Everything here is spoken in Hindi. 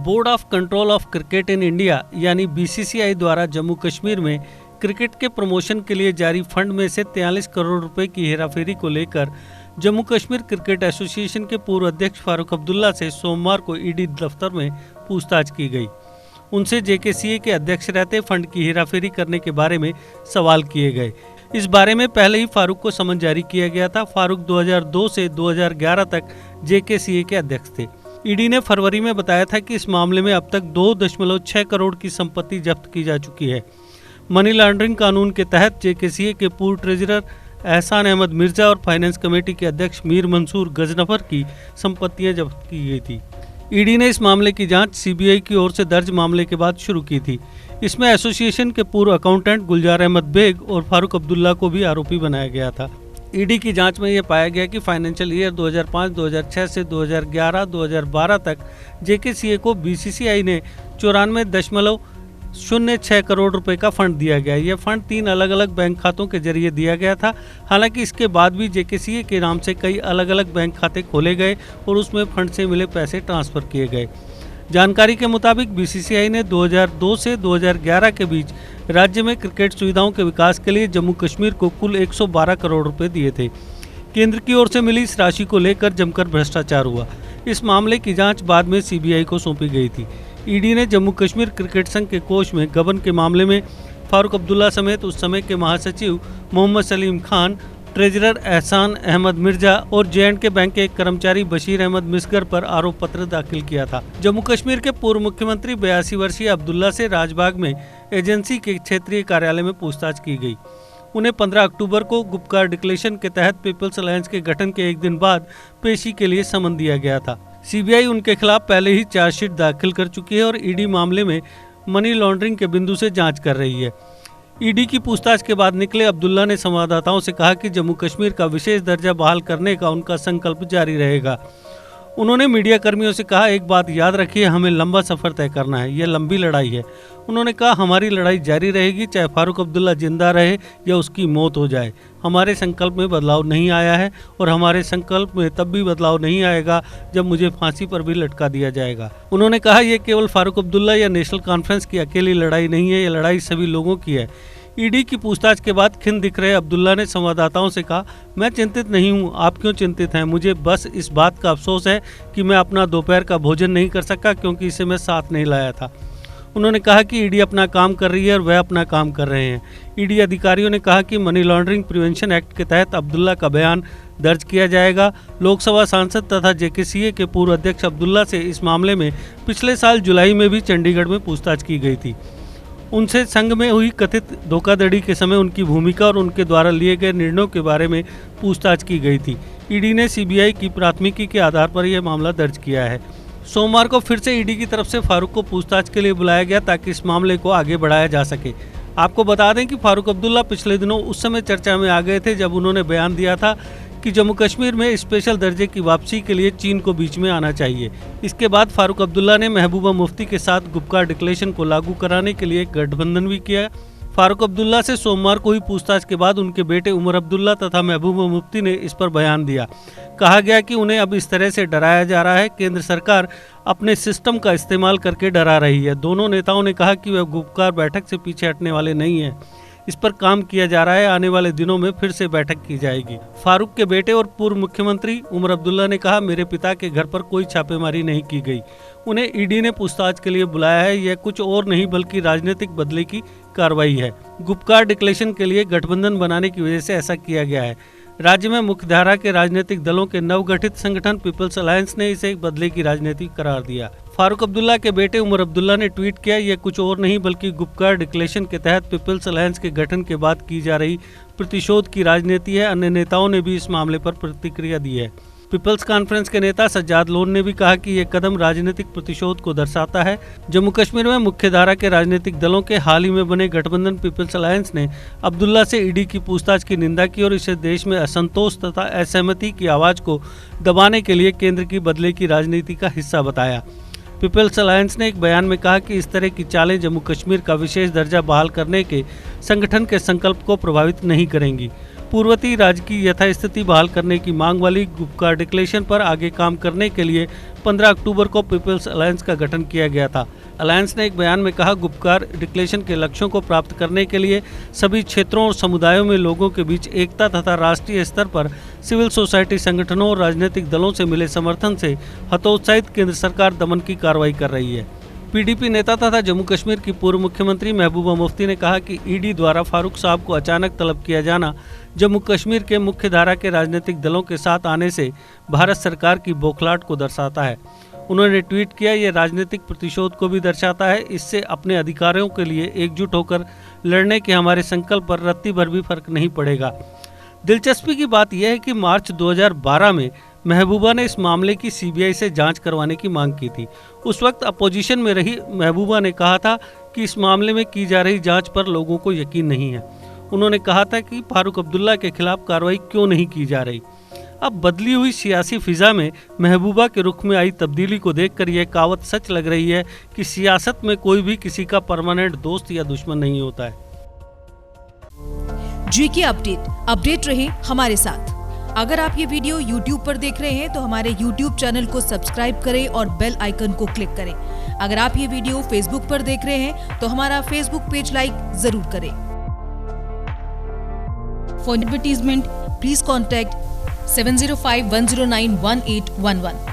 Board of control of cricket in India यानी बीसीसीआई द्वारा जम्मू कश्मीर में क्रिकेट के प्रमोशन के लिए जारी फंड में से 43 करोड़ रुपए की हेराफेरी को लेकर जम्मू कश्मीर क्रिकेट एसोसिएशन के पूर्व अध्यक्ष फारूक अब्दुल्ला से सोमवार को ईडी दफ्तर में पूछताछ की गई। उनसे जेकेसीए के अध्यक्ष रहते फंड की हेराफेरी करने के बारे में सवाल किए गए। इस बारे में पहले ही फारूक को समन जारी किया गया था। फारूक 2002 से 2011 तक जेकेसीए के अध्यक्ष थे। ईडी ने फरवरी में बताया था कि इस मामले में अब तक 2.6 करोड़ की संपत्ति जब्त की जा चुकी है। मनी लॉन्ड्रिंग कानून के तहत जेकेसीए के पूर्व ट्रेजरर एहसान अहमद मिर्जा और फाइनेंस कमेटी के अध्यक्ष मीर मंसूर गजनफर की संपत्तियां जब्त की गई थी। ईडी ने इस मामले की जांच सीबीआई की ओर से दर्ज मामले के बाद शुरू की थी। इसमें एसोसिएशन के पूर्व अकाउंटेंट गुलजार अहमद बेग और फारूक अब्दुल्ला को भी आरोपी बनाया गया था। ईडी की जांच में यह पाया गया कि फाइनेंशियल ईयर 2005, 2006 से 2011, 2012 तक जेकेसीए को बीसीसीआई ने 94.06 करोड़ रुपए का फंड दिया गया। यह फंड 3 अलग अलग बैंक खातों के जरिए दिया गया था। हालांकि इसके बाद भी जेकेसीए के नाम से कई अलग अलग बैंक खाते खोले गए और उसमें फंड से मिले पैसे ट्रांसफर किए गए। जानकारी के मुताबिक बीसीसीआई ने 2002 से 2011 के बीच राज्य में क्रिकेट सुविधाओं के विकास के लिए जम्मू कश्मीर को कुल 112 करोड़ रुपए दिए थे। केंद्र की ओर से मिली इस राशि को लेकर जमकर भ्रष्टाचार हुआ। इस मामले की जांच बाद में सीबीआई को सौंपी गई थी। ईडी ने जम्मू कश्मीर क्रिकेट संघ के कोष में गबन के मामले में फारूक अब्दुल्ला समेत उस समय के महासचिव मोहम्मद सलीम खान, ट्रेजरर एहसान अहमद मिर्जा और जे.एंड.के बैंक के एक कर्मचारी बशीर अहमद मिसगर पर आरोप पत्र दाखिल किया था। जम्मू कश्मीर के पूर्व मुख्यमंत्री 82 वर्षीय अब्दुल्ला से राजबाग में एजेंसी के क्षेत्रीय कार्यालय में पूछताछ की गई। उन्हें 15 अक्टूबर को गुपकार डिक्लेरेशन के तहत पीपल्स अलायंस के गठन के एक दिन बाद पेशी के लिए समन दिया गया था। सीबीआई उनके खिलाफ पहले ही चार्जशीट दाखिल कर चुकी है और ईडी मामले में मनी लॉन्ड्रिंग के बिंदु से जांच कर रही है। ईडी की पूछताछ के बाद निकले अब्दुल्ला ने संवाददाताओं से कहा कि जम्मू कश्मीर का विशेष दर्जा बहाल करने का उनका संकल्प जारी रहेगा। उन्होंने मीडिया कर्मियों से कहा, एक बात याद रखिए, हमें लंबा सफर तय करना है, यह लंबी लड़ाई है। उन्होंने कहा, हमारी लड़ाई जारी रहेगी, चाहे फारूक अब्दुल्ला जिंदा रहे या उसकी मौत हो जाए। हमारे संकल्प में बदलाव नहीं आया है और हमारे संकल्प में तब भी बदलाव नहीं आएगा जब मुझे फांसी पर भी लटका दिया जाएगा। उन्होंने कहा, यह केवल फारूक अब्दुल्ला या नेशनल कॉन्फ्रेंस की अकेली लड़ाई नहीं है, यह लड़ाई सभी लोगों की है। ईडी की पूछताछ के बाद खिन्न दिख रहे अब्दुल्ला ने संवाददाताओं से कहा, मैं चिंतित नहीं हूं, आप क्यों चिंतित हैं? मुझे बस इस बात का अफसोस है कि मैं अपना दोपहर का भोजन नहीं कर सका क्योंकि इसे मैं साथ नहीं लाया था। उन्होंने कहा कि ईडी अपना काम कर रही है और वह अपना काम कर रहे हैं। ईडी अधिकारियों ने कहा कि मनी लॉन्ड्रिंग प्रिवेंशन एक्ट के तहत अब्दुल्ला का बयान दर्ज किया जाएगा। लोकसभा सांसद तथा जेकेसीए के पूर्व अध्यक्ष अब्दुल्ला से इस मामले में पिछले साल जुलाई में भी चंडीगढ़ में पूछताछ की गई थी। उनसे संघ में हुई कथित धोखाधड़ी के समय उनकी भूमिका और उनके द्वारा लिए गए निर्णयों के बारे में पूछताछ की गई थी। ईडी ने सीबीआई की प्राथमिकी के आधार पर यह मामला दर्ज किया है। सोमवार को फिर से ईडी की तरफ से फारूक को पूछताछ के लिए बुलाया गया ताकि इस मामले को आगे बढ़ाया जा सके। आपको बता दें कि फारूक अब्दुल्ला पिछले दिनों उस समय चर्चा में आ गए थे जब उन्होंने बयान दिया था कि जम्मू कश्मीर में स्पेशल दर्जे की वापसी के लिए चीन को बीच में आना चाहिए। इसके बाद फारूक अब्दुल्ला ने महबूबा मुफ्ती के साथ गुपकार डिक्लेरेशन को लागू कराने के लिए एक गठबंधन भी किया। फारूक अब्दुल्ला से सोमवार को हुई पूछताछ के बाद उनके बेटे उमर अब्दुल्ला तथा महबूबा मुफ्ती ने इस पर बयान दिया। कहा गया कि उन्हें अब इस तरह से डराया जा रहा है, केंद्र सरकार अपने सिस्टम का इस्तेमाल करके डरा रही है। दोनों नेताओं ने कहा कि वह गुपकार बैठक से पीछे हटने वाले नहीं हैं। इस पर काम किया जा रहा है, आने वाले दिनों में फिर से बैठक की जाएगी। फारूक के बेटे और पूर्व मुख्यमंत्री उमर अब्दुल्ला ने कहा, मेरे पिता के घर पर कोई छापेमारी नहीं की गई। उन्हें ईडी ने पूछताछ के लिए बुलाया है, यह कुछ और नहीं बल्कि राजनीतिक बदले की कार्रवाई है। गुपकार डिक्लेरेशन के लिए गठबंधन बनाने की वजह से ऐसा किया गया है। राज्य में मुख्यधारा के राजनीतिक दलों के नवगठित संगठन पीपल्स अलायंस ने इसे एक बदले की राजनीति करार दिया। फारूक अब्दुल्ला के बेटे उमर अब्दुल्ला ने ट्वीट किया, यह कुछ और नहीं बल्कि गुपकार डिक्लेरेशन के तहत पीपल्स अलायंस के गठन के बाद की जा रही प्रतिशोध की राजनीति है। अन्य नेताओं ने भी इस मामले पर प्रतिक्रिया दी है। पीपल्स कॉन्फ्रेंस के नेता सज्जाद लोन ने भी कहा कि यह कदम राजनीतिक प्रतिशोध को दर्शाता है। जम्मू कश्मीर में मुख्यधारा के राजनीतिक दलों के हाल ही में बने गठबंधन पीपल्स अलायंस ने अब्दुल्ला से ईडी की पूछताछ की निंदा की और इसे देश में असंतोष तथा असहमति की आवाज को दबाने के लिए केंद्र की बदले की राजनीति का हिस्सा बताया। पीपल्स अलायंस ने एक बयान में कहा कि इस तरह की चालें जम्मू कश्मीर का विशेष दर्जा बहाल करने के संगठन के संकल्प को प्रभावित नहीं करेंगी। पूर्ववर्ती राज्य की यथास्थिति बहाल करने की मांग वाली गुपकार डिक्लेरेशन पर आगे काम करने के लिए 15 अक्टूबर को पीपल्स अलायंस का गठन किया गया था। अलायंस ने एक बयान में कहा, गुपकार डिक्लेरेशन के लक्ष्यों को प्राप्त करने के लिए सभी क्षेत्रों और समुदायों में लोगों के बीच एकता तथा राष्ट्रीय स्तर पर सिविल सोसाइटी संगठनों और राजनीतिक दलों से मिले समर्थन से हतोत्साहित केंद्र सरकार दमन की कार्रवाई कर रही है। पीडीपी नेता तथा जम्मू कश्मीर की पूर्व मुख्यमंत्री महबूबा मुफ्ती ने कहा कि ईडी द्वारा फारूक साहब को अचानक तलब किया जाना जम्मू कश्मीर के मुख्य धारा के राजनीतिक दलों के साथ आने से भारत सरकार की बौखलाहट को दर्शाता है। उन्होंने ट्वीट किया, ये राजनीतिक प्रतिशोध को भी दर्शाता है। इससे अपने अधिकारों के लिए एकजुट होकर लड़ने के हमारे संकल्प पर रत्ती भर भी फर्क नहीं पड़ेगा। दिलचस्पी की बात यह है कि मार्च 2012 में महबूबा ने इस मामले की सीबीआई से जांच करवाने की मांग की थी। उस वक्त अपोजिशन में रही महबूबा ने कहा था कि इस मामले में की जा रही जांच पर लोगों को यकीन नहीं है। उन्होंने कहा था कि फारूक अब्दुल्ला के खिलाफ कार्रवाई क्यों नहीं की जा रही। अब बदली हुई सियासी फिजा में महबूबा के रुख में आई तब्दीली को देखकर यह कहावत सच लग रही है कि सियासत में कोई भी किसी का परमानेंट दोस्त या दुश्मन नहीं होता है। जीके अपडेट रहे हमारे साथ। अगर आप ये वीडियो YouTube पर देख रहे हैं तो हमारे YouTube चैनल को सब्सक्राइब करें और बेल आइकन को क्लिक करें। अगर आप ये वीडियो Facebook पर देख रहे हैं तो हमारा Facebook पेज लाइक जरूर करें। For advertisement please contact 7051091811।